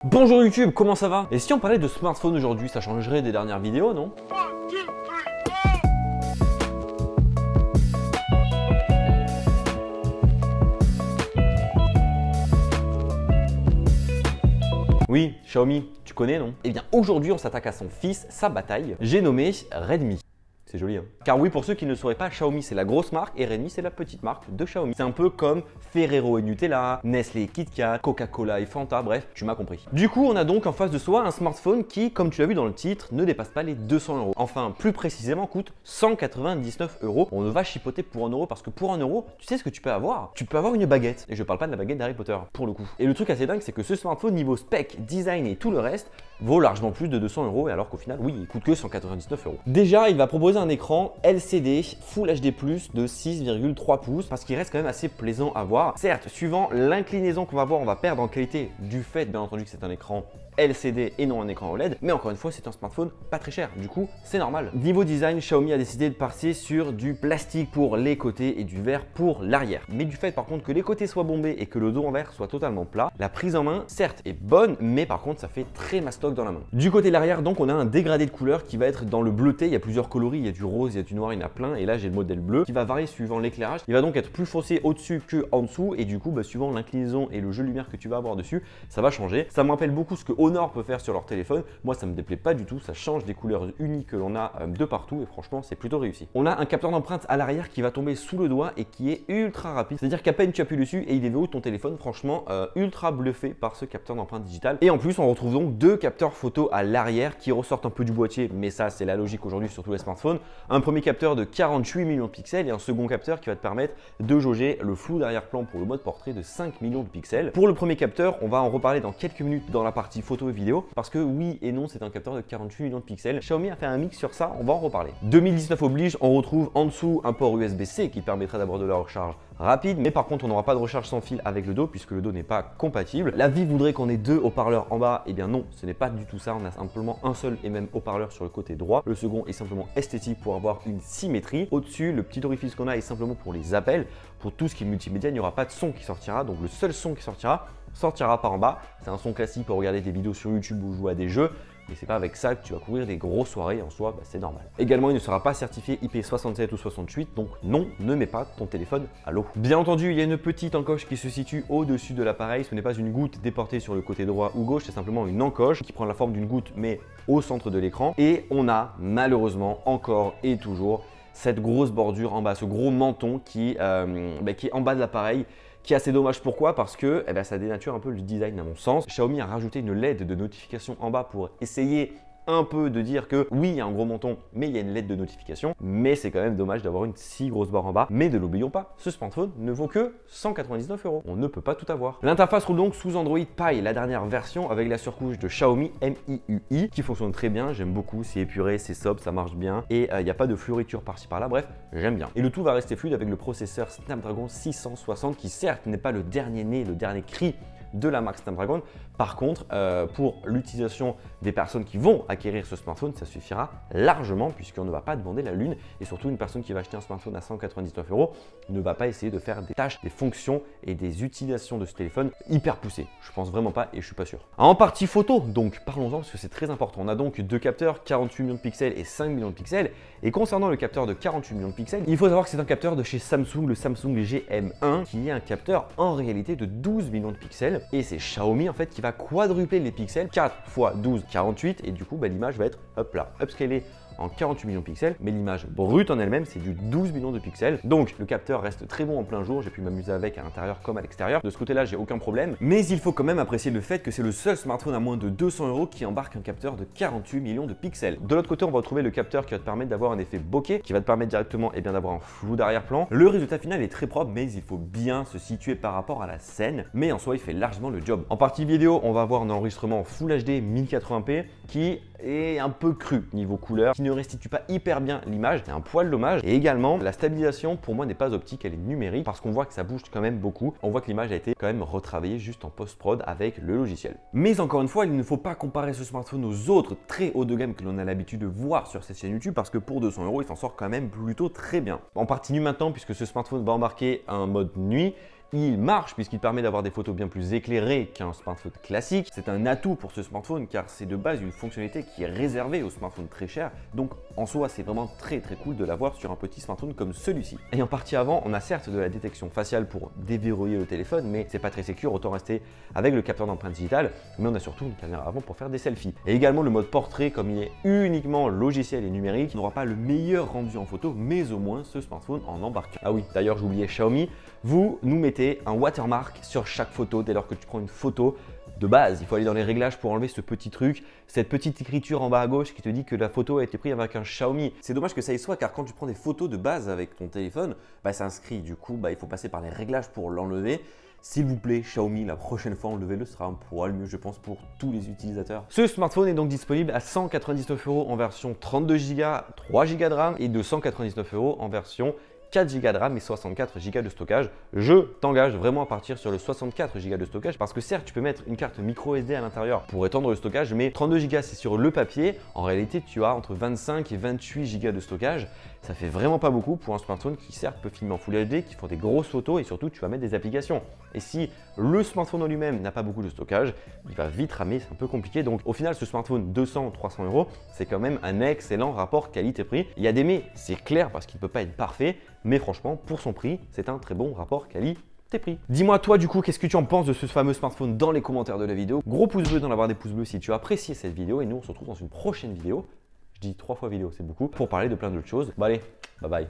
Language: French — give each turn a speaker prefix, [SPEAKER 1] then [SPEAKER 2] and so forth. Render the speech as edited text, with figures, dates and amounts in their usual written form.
[SPEAKER 1] Bonjour YouTube, comment ça va? Et si on parlait de smartphone aujourd'hui, ça changerait des dernières vidéos, non? Oui, Xiaomi, tu connais, non? Eh bien, aujourd'hui, on s'attaque à son fils, sa bataille. J'ai nommé Redmi. C'est joli, hein? Car oui, pour ceux qui ne le sauraient pas, Xiaomi c'est la grosse marque et Redmi c'est la petite marque de Xiaomi. C'est un peu comme Ferrero et Nutella, Nestlé et KitKat, Coca-Cola et Fanta, bref, tu m'as compris. Du coup, on a donc en face de soi un smartphone qui, comme tu l'as vu dans le titre, ne dépasse pas les 200 €. Enfin, plus précisément, coûte 199 €. On ne va chipoter pour 1 € parce que pour 1 €, tu sais ce que tu peux avoir? Tu peux avoir une baguette. Et je parle pas de la baguette d'Harry Potter, pour le coup. Et le truc assez dingue, c'est que ce smartphone, niveau spec, design et tout le reste, vaut largement plus de 200 €, alors qu'au final, oui, il coûte que 199 €. Déjà, il va proposer un écran LCD Full HD+, de 6,3 pouces, parce qu'il reste quand même assez plaisant à voir. Certes, suivant l'inclinaison qu'on va voir, on va perdre en qualité du fait, bien entendu, que c'est un écran LCD et non un écran OLED, mais encore une fois c'est un smartphone pas très cher, du coup c'est normal. Niveau design, Xiaomi a décidé de passer sur du plastique pour les côtés et du verre pour l'arrière. Mais du fait par contre que les côtés soient bombés et que le dos en verre soit totalement plat, la prise en main certes est bonne, mais par contre ça fait très mastoc dans la main. Du côté de l'arrière donc on a un dégradé de couleur qui va être dans le bleuté, il y a plusieurs coloris, il y a du rose, il y a du noir, il y en a plein, et là j'ai le modèle bleu qui va varier suivant l'éclairage. Il va donc être plus foncé au-dessus que en dessous, et du coup suivant l'inclinaison et le jeu de lumière que tu vas avoir dessus, ça va changer. Ça me rappelle beaucoup ce que Honor peut faire sur leur téléphone. Moi ça me déplaît pas du tout, ça change des couleurs uniques que l'on a de partout et franchement c'est plutôt réussi. On a un capteur d'empreinte à l'arrière qui va tomber sous le doigt et qui est ultra rapide, c'est à dire qu'à peine tu appuies dessus et il déverrouille ton téléphone. Franchement ultra bluffé par ce capteur d'empreinte digitale. Et en plus on retrouve donc deux capteurs photo à l'arrière qui ressortent un peu du boîtier, mais ça c'est la logique aujourd'hui sur tous les smartphones. Un premier capteur de 48 millions de pixels et un second capteur qui va te permettre de jauger le flou d'arrière-plan pour le mode portrait de 5 millions de pixels. Pour le premier capteur, on va en reparler dans quelques minutes dans la partie photo et vidéo, parce que oui et non, c'est un capteur de 48 millions de pixels. Xiaomi a fait un mix sur ça, on va en reparler. 2019 oblige, on retrouve en dessous un port USB-C qui permettra d'avoir de la recharge rapide, mais par contre on n'aura pas de recharge sans fil avec le dos puisque le dos n'est pas compatible. La vie voudrait qu'on ait deux haut-parleurs en bas, et bien non, ce n'est pas du tout ça. On a simplement un seul et même haut-parleur sur le côté droit. Le second est simplement esthétique pour avoir une symétrie. Au-dessus, le petit orifice qu'on a est simplement pour les appels. Pour tout ce qui est multimédia, il n'y aura pas de son qui sortira, donc le seul son qui sortira par en bas. C'est un son classique pour regarder des vidéos sur YouTube ou jouer à des jeux. Mais c'est pas avec ça que tu vas couvrir des grosses soirées, en soi, c'est normal. Également, il ne sera pas certifié IP67 ou 68, donc non, ne mets pas ton téléphone à l'eau. Bien entendu, il y a une petite encoche qui se situe au-dessus de l'appareil. Ce n'est pas une goutte déportée sur le côté droit ou gauche, c'est simplement une encoche qui prend la forme d'une goutte, mais au centre de l'écran. Et on a malheureusement encore et toujours cette grosse bordure en bas, ce gros menton qui est en bas de l'appareil, qui est assez dommage. Pourquoi? Parce que ça dénature un peu le design à mon sens. Xiaomi a rajouté une LED de notification en bas pour essayer un peu de dire que oui, il y a un gros menton, mais il y a une LED de notification. Mais c'est quand même dommage d'avoir une si grosse barre en bas. Mais ne l'oublions pas, ce smartphone ne vaut que 199 €. On ne peut pas tout avoir. L'interface roule donc sous Android Pie, la dernière version, avec la surcouche de Xiaomi MIUI qui fonctionne très bien. J'aime beaucoup, c'est épuré, c'est sobre, ça marche bien. Et il n'y a pas de fioritures par-ci par-là. Bref, j'aime bien. Et le tout va rester fluide avec le processeur Snapdragon 660 qui certes n'est pas le dernier né, le dernier cri de la marque Snapdragon. Par contre, pour l'utilisation des personnes qui vont acquérir ce smartphone, ça suffira largement puisqu'on ne va pas demander la lune, et surtout une personne qui va acheter un smartphone à 199 € ne va pas essayer de faire des tâches, des fonctions et des utilisations de ce téléphone hyper poussées. Je pense vraiment pas et je suis pas sûr. En partie photo, donc parlons-en parce que c'est très important. On a donc deux capteurs, 48 millions de pixels et 5 millions de pixels. Et concernant le capteur de 48 millions de pixels, il faut savoir que c'est un capteur de chez Samsung, le Samsung GM1, qui est un capteur en réalité de 12 millions de pixels. Et c'est Xiaomi en fait qui va quadrupler les pixels, 4 x 12, 48, et du coup l'image va être hop là, upscalée en 48 millions de pixels, mais l'image brute en elle-même c'est du 12 millions de pixels. Donc le capteur reste très bon en plein jour, j'ai pu m'amuser avec à l'intérieur comme à l'extérieur. De ce côté-là, j'ai aucun problème, mais il faut quand même apprécier le fait que c'est le seul smartphone à moins de 200 € qui embarque un capteur de 48 millions de pixels. De l'autre côté, on va retrouver le capteur qui va te permettre d'avoir un effet bokeh, qui va te permettre directement d'avoir un flou d'arrière-plan. Le résultat final est très propre, mais il faut bien se situer par rapport à la scène, mais en soi il fait largement le job. En partie vidéo, on va avoir un enregistrement Full HD 1080p qui est un peu cru niveau couleur, qui ne restitue pas hyper bien l'image, c'est un poil dommage. Et également, la stabilisation pour moi n'est pas optique, elle est numérique, parce qu'on voit que ça bouge quand même beaucoup. On voit que l'image a été quand même retravaillée juste en post-prod avec le logiciel. Mais encore une fois, il ne faut pas comparer ce smartphone aux autres très haut de gamme que l'on a l'habitude de voir sur cette chaîne YouTube, parce que pour 200 €, il s'en sort quand même plutôt très bien. En partie nu maintenant, puisque ce smartphone va embarquer un mode nuit il marche puisqu'il permet d'avoir des photos bien plus éclairées qu'un smartphone classique. C'est un atout pour ce smartphone car c'est de base une fonctionnalité qui est réservée aux smartphones très chers. Donc en soi, c'est vraiment très cool de l'avoir sur un petit smartphone comme celui-ci. Et en partie avant, on a certes de la détection faciale pour déverrouiller le téléphone, mais c'est pas très sécure, autant rester avec le capteur d'empreinte digitale. Mais on a surtout une caméra avant pour faire des selfies. Et également le mode portrait, comme il est uniquement logiciel et numérique, n'aura pas le meilleur rendu en photo, mais au moins ce smartphone en embarque. Ah oui, d'ailleurs j'oubliais Xiaomi, vous nous mettez un watermark sur chaque photo dès lors que tu prends une photo. De base, il faut aller dans les réglages pour enlever ce petit truc, cette petite écriture en bas à gauche qui te dit que la photo a été prise avec un Xiaomi. C'est dommage que ça y soit car quand tu prends des photos de base avec ton téléphone, ça inscrit. Du coup, il faut passer par les réglages pour l'enlever. S'il vous plaît, Xiaomi, la prochaine fois, enlevez-le, ce sera un poil mieux, je pense, pour tous les utilisateurs. Ce smartphone est donc disponible à 199 € en version 32 Go, 3 Go de RAM et 299 € en version 4 Go de RAM et 64 Go de stockage. Je t'engage vraiment à partir sur le 64 Go de stockage parce que certes, tu peux mettre une carte micro SD à l'intérieur pour étendre le stockage, mais 32 Go c'est sur le papier. En réalité, tu as entre 25 et 28 Go de stockage. Ça fait vraiment pas beaucoup pour un smartphone qui certes peut filmer en Full HD, qui font des grosses photos et surtout tu vas mettre des applications. Et si le smartphone en lui-même n'a pas beaucoup de stockage, il va vite ramer, c'est un peu compliqué. Donc au final, ce smartphone 200 ou 300 €, c'est quand même un excellent rapport qualité-prix. Il y a des mais, c'est clair parce qu'il ne peut pas être parfait, mais franchement, pour son prix, c'est un très bon rapport qualité-prix. Dis-moi toi du coup, qu'est-ce que tu en penses de ce fameux smartphone dans les commentaires de la vidéo. Gros pouce bleu dans la barre des pouces bleus si tu as apprécié cette vidéo et nous on se retrouve dans une prochaine vidéo. Je dis 3 fois vidéo, c'est beaucoup, pour parler de plein d'autres choses. Bon allez, bye bye.